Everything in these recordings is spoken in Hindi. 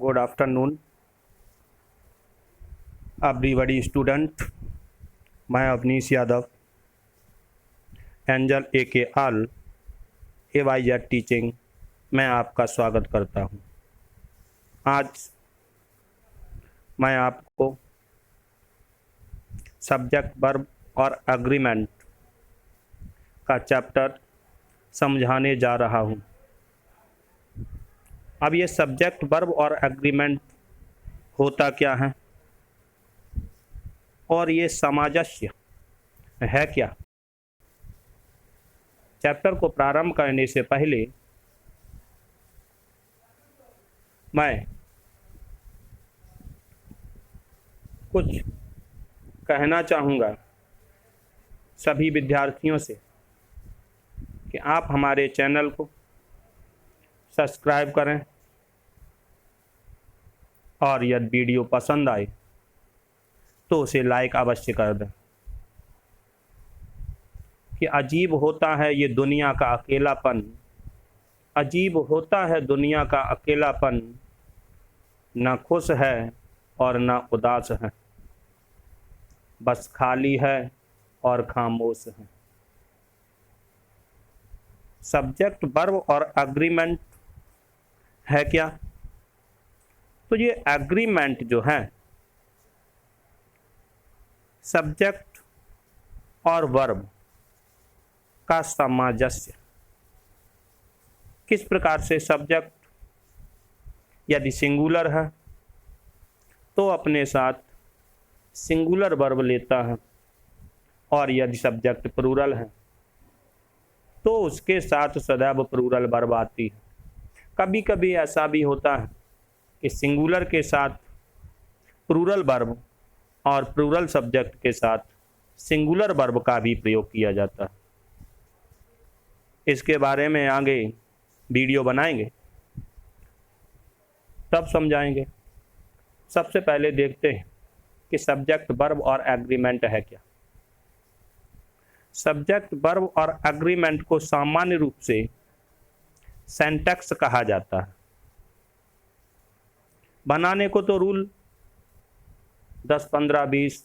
Good afternoon, everybody student. मैं अवनीश यादव एंजल ए के आल AYZ टीचिंग मैं आपका स्वागत करता हूं। आज मैं आपको सब्जेक्ट वर्ब और एग्रीमेंट का चैप्टर समझाने जा रहा हूं। अब ये सब्जेक्ट वर्ब और एग्रीमेंट होता क्या है और ये सामंजस्य है क्या। चैप्टर को प्रारंभ करने से पहले मैं कुछ कहना चाहूँगा सभी विद्यार्थियों से कि आप हमारे चैनल को सब्सक्राइब करें और यदि वीडियो पसंद आए तो उसे लाइक अवश्य कर दें। कि अजीब होता है ये दुनिया का अकेलापन, अजीब होता है दुनिया का अकेलापन, ना खुश है और ना उदास है, बस खाली है और खामोश है। सब्जेक्ट वर्ब और एग्रीमेंट है क्या? तो ये एग्रीमेंट जो है सब्जेक्ट और वर्ब का सामंजस्य। किस प्रकार से सब्जेक्ट यदि सिंगुलर है तो अपने साथ सिंगुलर वर्ब लेता है, और यदि सब्जेक्ट प्लूरल है तो उसके साथ सदैव प्लूरल वर्ब आती है। कभी कभी ऐसा भी होता है कि सिंगुलर के साथ प्लूरल वर्ब और प्लूरल सब्जेक्ट के साथ सिंगुलर वर्ब का भी प्रयोग किया जाता है। इसके बारे में आगे वीडियो बनाएंगे तब समझाएंगे। सबसे पहले देखते हैं कि सब्जेक्ट वर्ब और एग्रीमेंट है क्या। सब्जेक्ट वर्ब और एग्रीमेंट को सामान्य रूप से सिंटैक्स कहा जाता है। बनाने को तो रूल 10, 15, 20,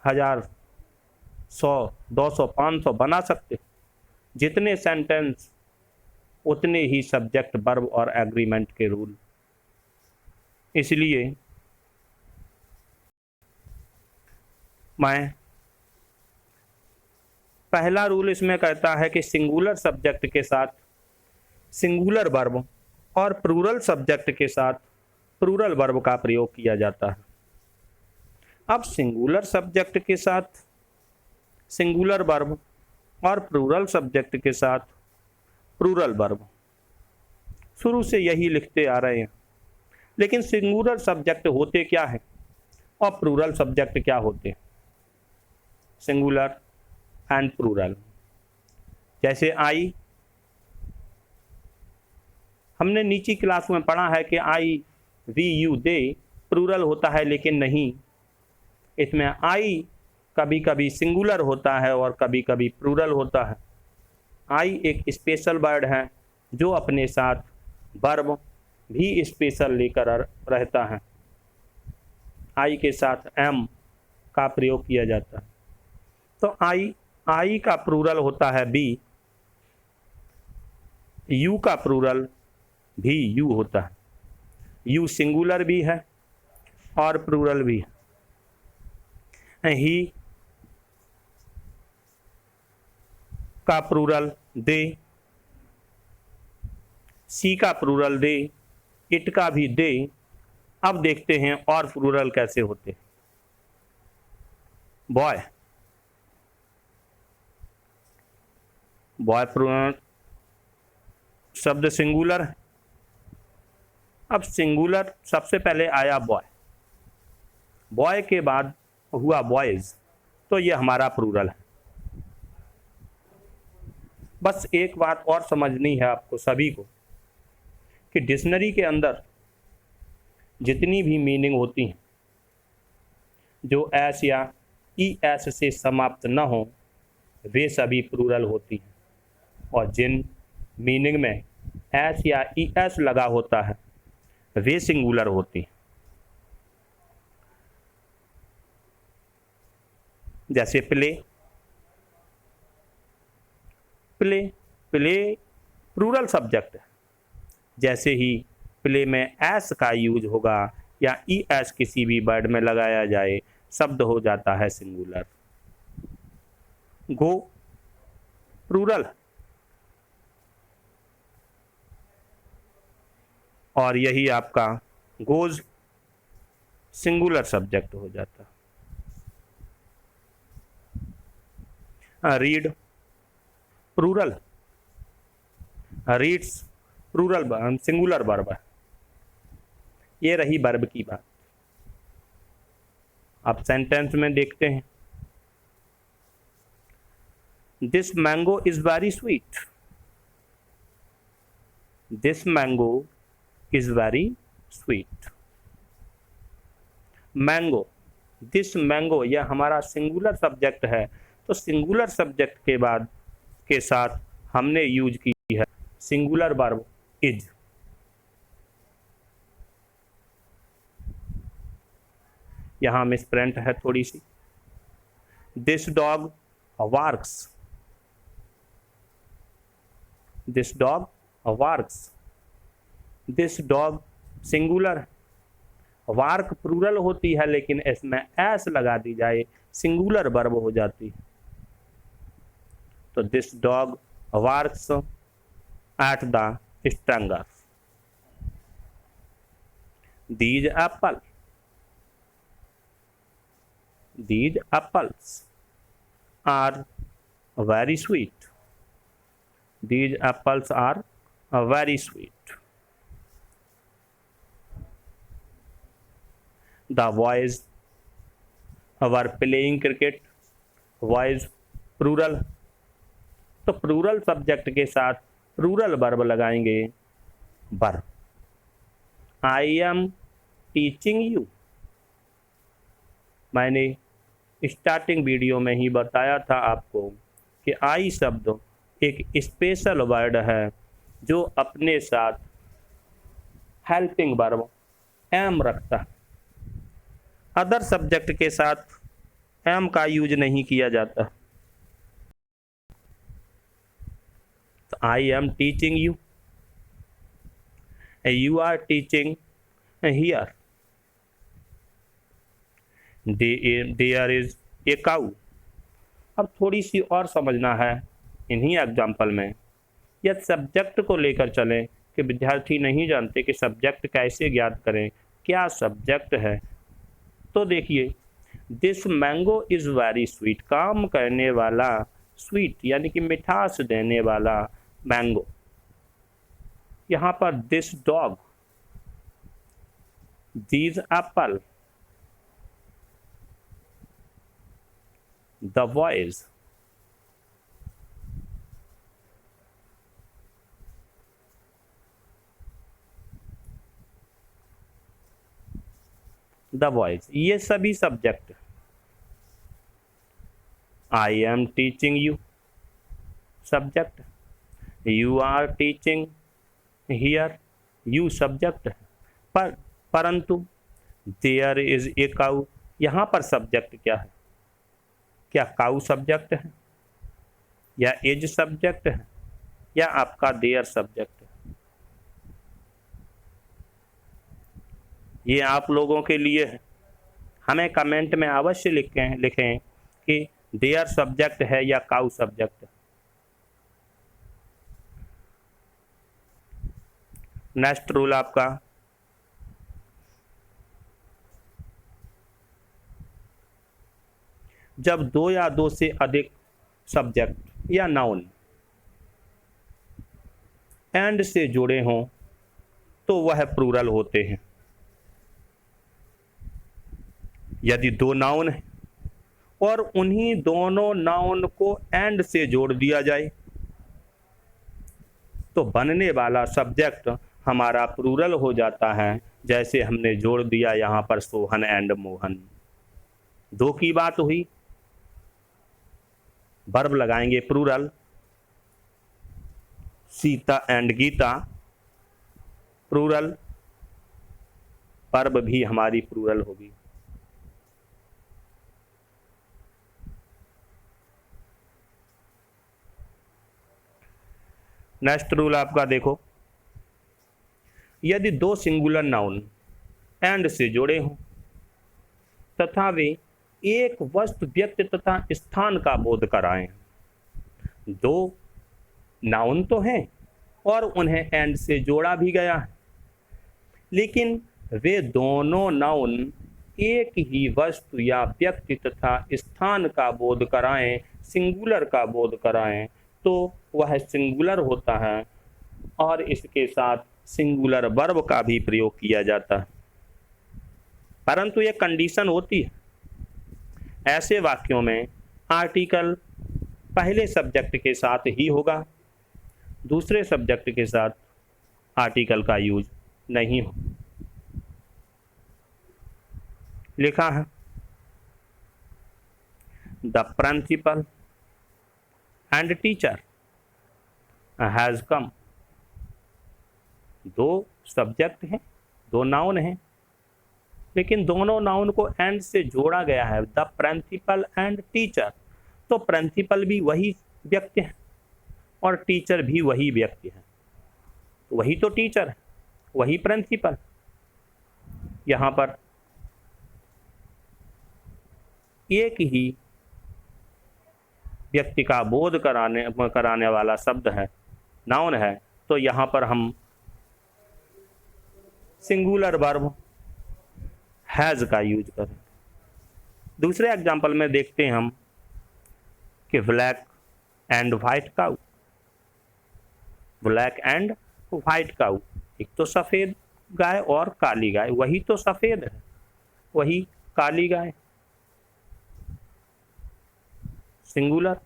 1000, 100, 200, 500 बना सकते। जितने सेंटेंस उतने ही सब्जेक्ट वर्ब और एग्रीमेंट के रूल। इसलिए मैं पहला रूल इसमें कहता है कि सिंगुलर सब्जेक्ट के साथ सिंगुलर वर्ब और प्लूरल सब्जेक्ट के साथ प्लूरल वर्ब का प्रयोग किया जाता है। अब सिंगुलर सब्जेक्ट के साथ सिंगुलर वर्ब और प्लूरल सब्जेक्ट के साथ प्लूरल वर्ब, शुरू से यही लिखते आ रहे हैं। लेकिन सिंगुलर सब्जेक्ट होते क्या है और प्लूरल सब्जेक्ट क्या होते हैं? Singular and plural. जैसे आई, हमने नीची क्लास में पढ़ा है कि I, we, you, they plural होता है, लेकिन नहीं, इसमें आई कभी कभी सिंगुलर होता है और कभी कभी प्लूरल होता है। आई एक स्पेशल वर्ड है जो अपने साथ वर्ब भी स्पेशल लेकर रहता है। आई के साथ एम का प्रयोग किया जाता है। तो आई का प्लूरल होता है बी, यू का प्लूरल भी यू होता है। यू सिंगुलर भी है और प्लूरल भी है। ही का प्लूरल दे, सी का प्लूरल दे, इट का भी दे। अब देखते हैं और प्लूरल कैसे होते हैं। बॉय, बॉय प्लूरल शब्द सिंगुलर है। अब सिंगुलर सबसे पहले आया बॉय, बॉय के बाद हुआ बॉयज, तो ये हमारा प्लूरल है। बस एक बात और समझनी है आपको सभी को कि डिक्शनरी के अंदर जितनी भी मीनिंग होती हैं जो एस या ई एस से समाप्त न हो, वे सभी प्लूरल होती हैं, और जिन मीनिंग में एस या ई एस लगा होता है वे सिंगुलर होती हैं। जैसे play, play play plural subject है। जैसे ही प्ले में एस का यूज होगा या ई एस किसी भी वर्ड में लगाया जाए, शब्द हो जाता है सिंगुलर। गो प्लूरल, और यही आपका गोज सिंगुलर सब्जेक्ट हो जाता। Read plural, reads plural singular verb है। ये रही वर्ब की बात। अब सेंटेंस में देखते हैं। This mango is very sweet, this mango is very sweet. Mango, this mango, यह हमारा सिंगुलर सब्जेक्ट है, तो सिंगुलर सब्जेक्ट के बाद के साथ हमने यूज की है सिंगुलर वर्ब इज। यहां मिसप्रिंट है थोड़ी सी। This dog works, this dog works, this dog singular, work plural होती है लेकिन इसमें एस लगा दी जाए सिंगुलर वर्ब हो जाती है। तो this dog works at the stranger. These apple, these apples are very sweet, these apples are very sweet. The boys were playing cricket, boys plural, तो प्लूरल सब्जेक्ट के साथ प्लूरल वर्ब लगाएंगे were. I am teaching you, मैंने स्टार्टिंग वीडियो में ही बताया था आपको कि आई शब्द एक स्पेशल वर्ड है जो अपने साथ हेल्पिंग वर्ब एम रखता है। अदर सब्जेक्ट के साथ एम का यूज नहीं किया जाता। तो I am teaching you, you are teaching here, there is a cow. अब थोड़ी सी और समझना है इन्हीं एग्जाम्पल में। यह सब्जेक्ट को लेकर चलें कि विद्यार्थी नहीं जानते कि सब्जेक्ट कैसे ज्ञात करें, क्या सब्जेक्ट है। तो देखिए, this mango is very sweet, काम करने वाला, स्वीट यानी कि मिठास देने वाला मैंगो। यहां पर this dog, these apple, the boys, the boys, ये सभी subject. I am teaching you subject, you are teaching here, you subject है। परंतु देयर इज ए काऊ, यहां पर सब्जेक्ट क्या है? क्या काऊ सब्जेक्ट है, या एज सब्जेक्ट है, या आपका देयर सब्जेक्ट है? ये आप लोगों के लिए है। हमें कमेंट में अवश्य लिखें कि देयर सब्जेक्ट है या काऊ सब्जेक्ट है। नेक्स्ट रूल आपका, जब दो या दो से अधिक सब्जेक्ट या नाउन एंड से जुड़े हों तो वह प्लूरल होते हैं। यदि दो नाउन है और उन्हीं दोनों नाउन को एंड से जोड़ दिया जाए तो बनने वाला सब्जेक्ट हमारा प्लूरल हो जाता है। जैसे हमने जोड़ दिया यहाँ पर सोहन एंड मोहन, दो की बात हुई, वर्ब लगाएंगे plural. Sita and Geeta plural, verb भी हमारी प्लूरल होगी। नेक्स्ट रूल आपका देखो, यदि दो सिंगुलर नाउन एंड से जुड़े हों तथा वे एक वस्तु, व्यक्ति तथा स्थान का बोध कराएं। दो नाउन तो हैं और उन्हें एंड से जोड़ा भी गया है, लेकिन वे दोनों नाउन एक ही वस्तु या व्यक्ति तथा स्थान का बोध कराएं, सिंगुलर का बोध कराएं, तो वह सिंगुलर होता है और इसके साथ सिंगुलर वर्ब का भी प्रयोग किया जाता है। परंतु यह कंडीशन होती है, ऐसे वाक्यों में आर्टिकल पहले सब्जेक्ट के साथ ही होगा, दूसरे सब्जेक्ट के साथ आर्टिकल का यूज नहीं हो। लिखा है the principal and teacher has come. दो सब्जेक्ट हैं, दो नाउन हैं, लेकिन दोनों नाउन को एंड से जोड़ा गया है, द प्रिंसिपल एंड टीचर। तो प्रिंसिपल भी वही व्यक्ति है और टीचर भी वही व्यक्ति है, तो वही तो टीचर है, वही प्रिंसिपल। यहाँ पर एक ही व्यक्ति का बोध कराने वाला शब्द है, नाउन है, तो यहाँ पर हम सिंगुलर वर्ब हैज का यूज करें। दूसरे एग्जांपल में देखते हैं हम कि black and white cow. Black and white cow, एक तो सफ़ेद गाय और काली गाय, वही तो सफ़ेद है, वही काली गाय, सिंगुलर।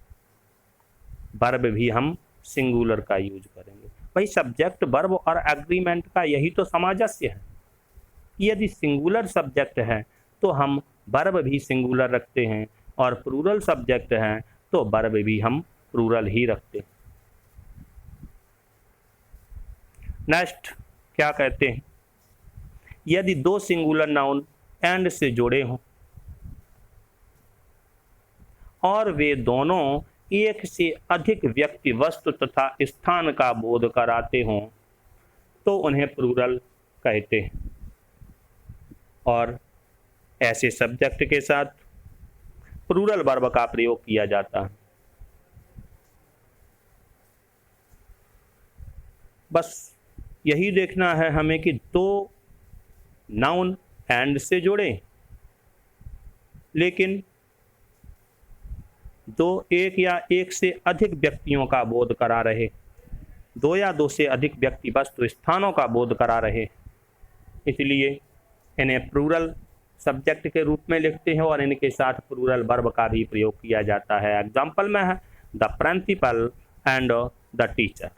वर्ब भी हम सिंगुलर का यूज करेंगे। भाई सब्जेक्ट, वर्ब और एग्रीमेंट का यही तो सामंजस्य है। यदि सिंगुलर सब्जेक्ट है तो हम वर्ब भी सिंगुलर रखते हैं और प्लूरल सब्जेक्ट है तो वर्ब भी हम प्लूरल ही रखते हैं। नेक्स्ट क्या कहते हैं, यदि दो सिंगुलर नाउन एंड से जुड़े हों और वे दोनों एक से अधिक व्यक्ति, वस्तु तथा स्थान का बोध कराते हों तो उन्हें प्लूरल कहते हैं और ऐसे सब्जेक्ट के साथ प्लूरल वर्ब का प्रयोग किया जाता है। बस यही देखना है हमें कि दो नाउन एंड से जुड़े, लेकिन दो, एक या एक से अधिक व्यक्तियों का बोध करा रहे, दो या दो से अधिक व्यक्ति, वस्तु, स्थानों का बोध करा रहे, इसलिए इन्हें प्लूरल सब्जेक्ट के रूप में लिखते हैं और इनके साथ प्लूरल वर्ब का भी प्रयोग किया जाता है। एग्जाम्पल में है the principal and the teacher.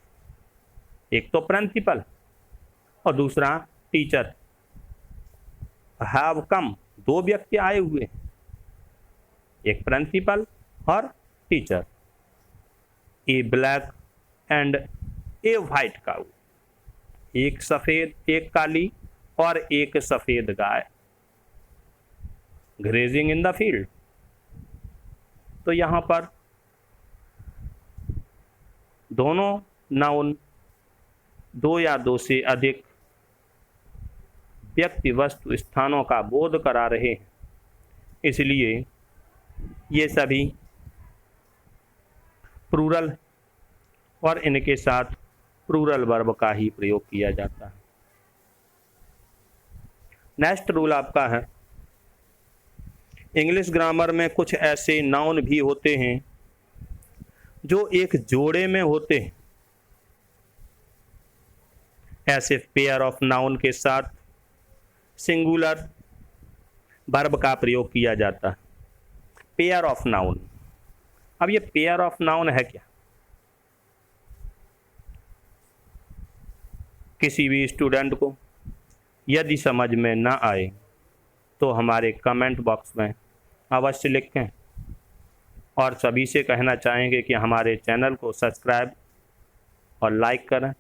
एक तो प्रिंसिपल और दूसरा टीचर। हैव कम, दो व्यक्ति आए हुए, एक प्रिंसिपल और teacher. A black and a white cow, एक सफ़ेद, एक काली और एक सफ़ेद गाय, ग्रेजिंग इन द फील्ड। तो यहाँ पर दोनों नाउन दो या दो से अधिक व्यक्ति, वस्तु, स्थानों का बोध करा रहे हैं, इसलिए ये सभी प्लूरल और इनके साथ प्लूरल वर्ब का ही प्रयोग किया जाता है। नेक्स्ट रूल आपका है, इंग्लिश ग्रामर में कुछ ऐसे नाउन भी होते हैं जो एक जोड़े में होते हैं। ऐसे पेयर ऑफ नाउन के साथ सिंगुलर वर्ब का प्रयोग किया जाता है। पेयर ऑफ नाउन, अब ये पेयर ऑफ नाउन है क्या? किसी भी स्टूडेंट को यदि समझ में ना आए तो हमारे कमेंट बॉक्स में अवश्य लिखें और सभी से कहना चाहेंगे कि हमारे चैनल को सब्सक्राइब और लाइक करें,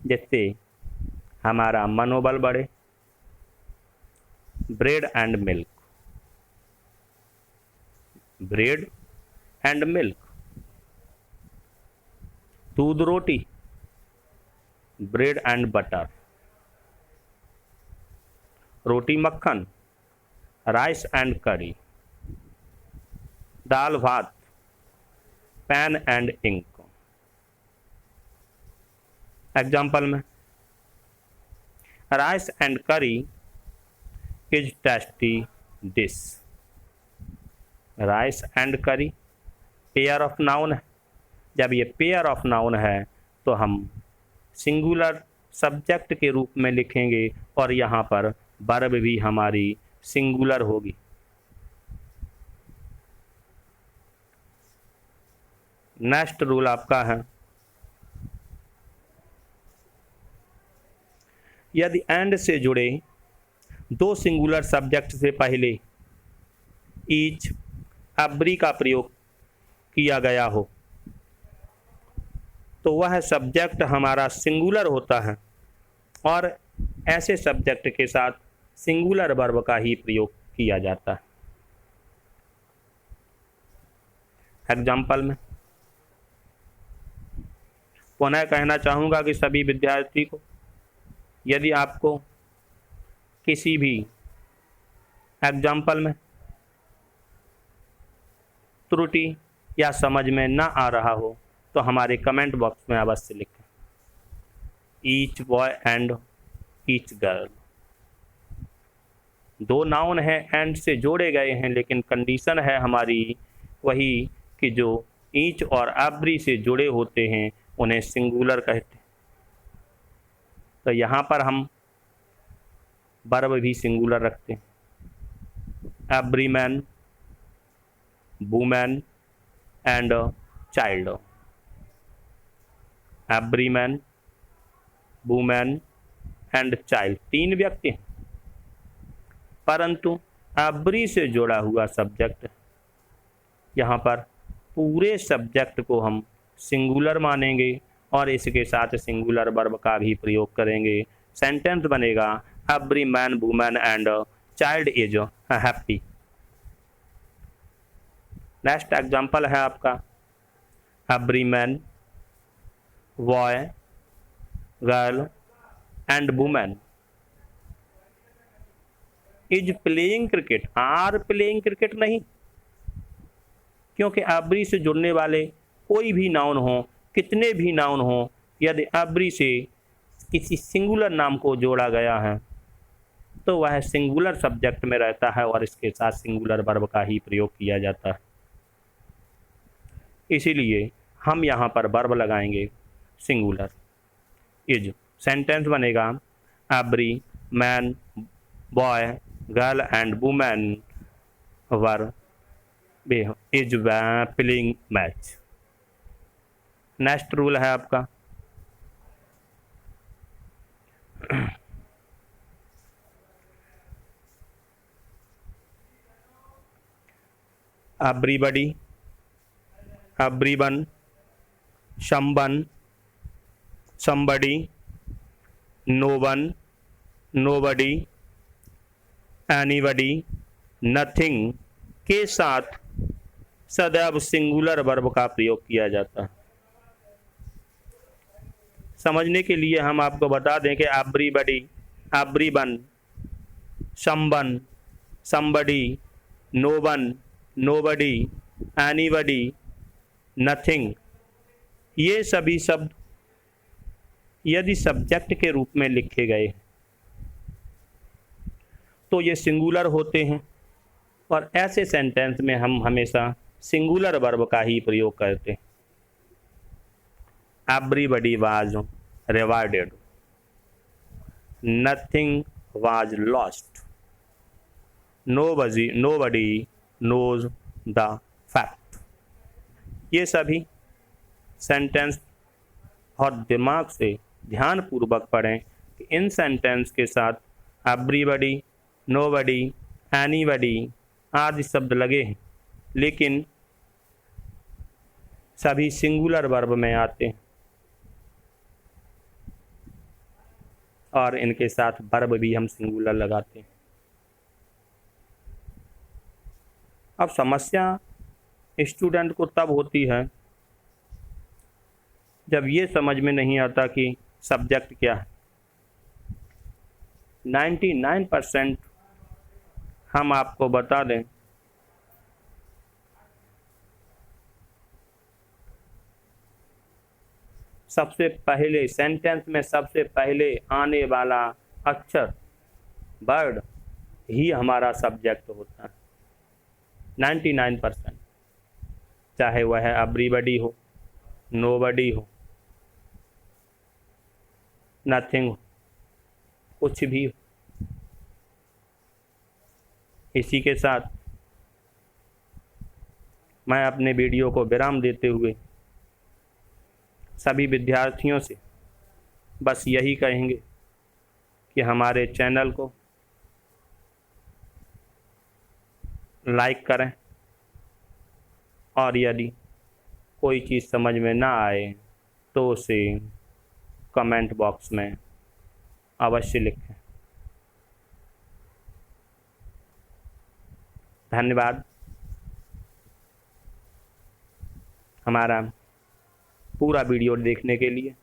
जिससे हमारा मनोबल बढ़े bread and milk, bread and milk. दूध रोटी, ब्रेड एंड बटर। रोटी मक्खन, राइस एंड करी। दाल भात, पेन एंड इंक। एग्जाम्पल में, राइस एंड करी is tasty dish. Rice and करी पेयर ऑफ नाउन है। जब ये पेयर ऑफ नाउन है तो हम सिंगुलर सब्जेक्ट के रूप में लिखेंगे और यहाँ पर वर्ब भी हमारी सिंगुलर होगी। नेक्स्ट रूल आपका है, यदि एंड से जुड़े दो सिंगुलर सब्जेक्ट से पहले ईच, एवरी का प्रयोग किया गया हो तो वह सब्जेक्ट हमारा सिंगुलर होता है और ऐसे सब्जेक्ट के साथ सिंगुलर वर्ब का ही प्रयोग किया जाता है। एग्जाम्पल में पुनः कहना चाहूँगा कि सभी विद्यार्थी को, यदि आपको किसी भी एग्जाम्पल में त्रुटि या समझ में ना आ रहा हो तो हमारे कमेंट बॉक्स में अवश्य लिखें। Each boy and each girl, दो नाउन हैं एंड से जोड़े गए हैं, लेकिन कंडीशन है हमारी वही कि जो ईच और एवरी से जुड़े होते हैं उन्हें सिंगुलर कहते हैं। तो यहाँ पर हम वर्ब भी सिंगुलर रखते हैं। Every man, woman and child. Every man, woman and child, तीन व्यक्ति हैं, परंतु एवरी से जुड़ा हुआ सब्जेक्ट, यहाँ पर पूरे सब्जेक्ट को हम सिंगुलर मानेंगे और इसके साथ सिंगुलर वर्ब का भी प्रयोग करेंगे। सेंटेंस बनेगा every man, woman and child is happy. Next example है आपका, every man, boy, girl and woman is playing cricket, are playing cricket नहीं, क्योंकि एवरी से जुड़ने वाले कोई भी नाउन हो, कितने भी नाउन हो, यदि एवरी से किसी सिंगुलर नाम को जोड़ा गया है तो वह सिंगुलर सब्जेक्ट में रहता है और इसके साथ सिंगुलर वर्ब का ही प्रयोग किया जाता है। इसीलिए हम यहाँ पर वर्ब लगाएंगे सिंगुलर। इज, सेंटेंस बनेगा every man, boy, girl and women were is playing match. Next rule है आपका, everybody, everyone, someone, somebody, known, nobody, anybody, nothing के साथ सदैव सिंगुलर वर्ब का प्रयोग किया जाता है। समझने के लिए हम आपको बता दें कि everybody, everyone, someone, somebody, known, nobody, anybody, nothing, ये सभी शब्द यदि सब्जेक्ट के रूप में लिखे गए तो ये सिंगुलर होते हैं और ऐसे सेंटेंस में हम हमेशा सिंगुलर वर्ब का ही प्रयोग करते हैं। Everybody was rewarded, nothing was lost, nobody knows the fact. ये सभी सेंटेंस और दिमाग से ध्यानपूर्वक पढ़ें कि इन सेंटेंस के साथ एवरीबडी, नोबडी, एनीबडी आदि शब्द लगे हैं, लेकिन सभी सिंगुलर वर्ब में आते हैं और इनके साथ वर्ब भी हम सिंगुलर लगाते हैं। अब समस्या स्टूडेंट को तब होती है जब ये समझ में नहीं आता कि सब्जेक्ट क्या है। 99% हम आपको बता दें सबसे पहले सेंटेंस में सबसे पहले आने वाला अक्षर वर्ड ही हमारा सब्जेक्ट होता है। 99%, चाहे वह एवरीबॉडी हो, नोबडी हो, नथिंग हो, कुछ भी हो। इसी के साथ मैं अपने वीडियो को विराम देते हुए सभी विद्यार्थियों से बस यही कहेंगे कि हमारे चैनल को लाइक करें और यदि कोई चीज़ समझ में ना आए तो उसे कमेंट बॉक्स में अवश्य लिखें। धन्यवाद हमारा पूरा वीडियो देखने के लिए।